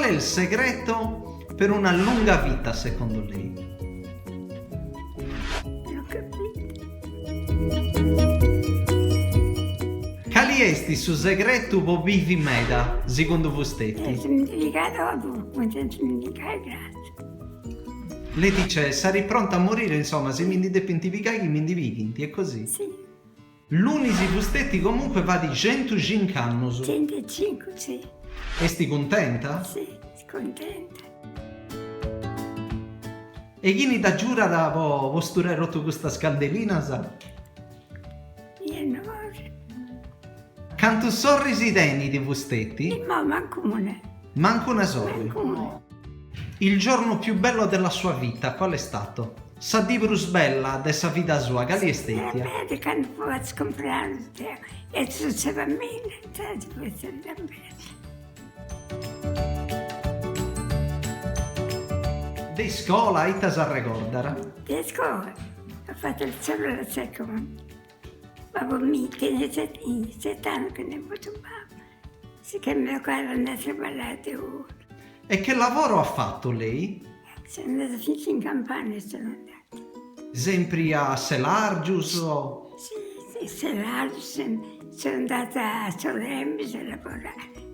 è il segreto per una lunga vita secondo lei? Non ho capito. Quali è il suo segreto per vivere meglio, secondo voi stetti? Se mi dica dopo, non se mi dica grazie. Lei dice, sarei pronta a morire, insomma, se mi depintificai, mi indivichi, è così? Sì, L'unisi vustetti comunque va di 105 anni. 105, sì. E sti contenta? Sì, contenta. E chi da giura da vosture rotto questa scaldelina, sa? Io non voglio. Canto sorrisi deni di vustetti? Ma manco una. Manco una sorri. Manco una. Il giorno più bello della sua vita, qual è stato? Sa di Bruce Bella, dessa vita sua, quali è stata? Vedi quando posso comprare te. E tu sei bambina, sai, questo è bambino. Di scuola, ita sa ricordara? Di scuola, ho fatto il solo la seconda. Ma per me, tiene 7 anni che ne posso fare. Si che mio padre andasse a ballare ora. E che lavoro ha fatto lei? Sono andata finché in campagna, sono andata. Sempre a Selargius o... Sì, se l'altro sono andata a Solembe a lavorare.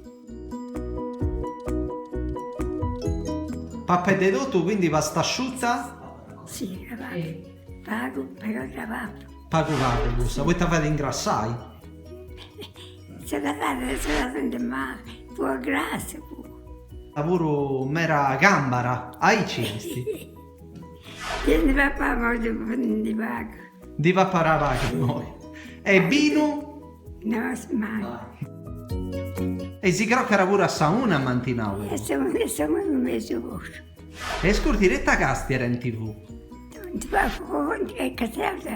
Pappa de dotto, quindi va sta asciutta? Sì, lavavo. Pago, però lavavo. Pago vago, gusta. Voi t'avete ingrassai? Se la sente male, può grasso. Lavoro mera gambara, ai cesti. Tieni papà, ma di pago. Di va parava che noi. E Bino? No, mai. E si crò che era pure a sauna mantinavo. E sono un mese ora. E scorti retta castiera in tv. Non ti pago, è casato,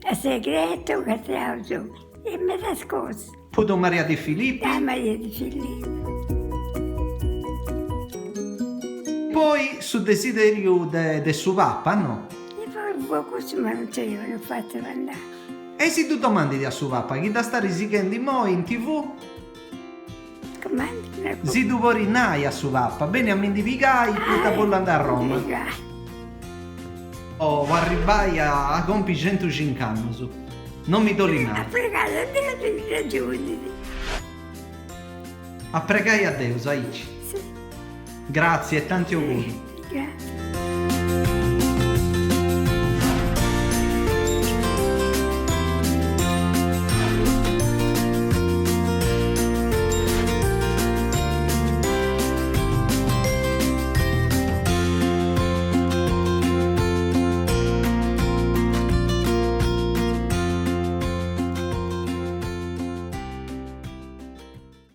è segreto, casato. E me la scorsa. Puto Maria di Filippi. La Maria di Filippo. Poi su desiderio de suo papà, no? E poi un po' così, ma non ce l'avevano fatto andare. E se tu domandi di a suo papà, chi da stare risicando mo in tv? Comando? Si tu vuoi rinai a suo papà, bene a mi indivigai e da voglio andare a Roma. O arrivai a compi 105 anni su. Non mi A dolinai. pregare a Dio di ragioni. A pregai a Dio, Aici. Sì, Grazie e tanti auguri. grazie.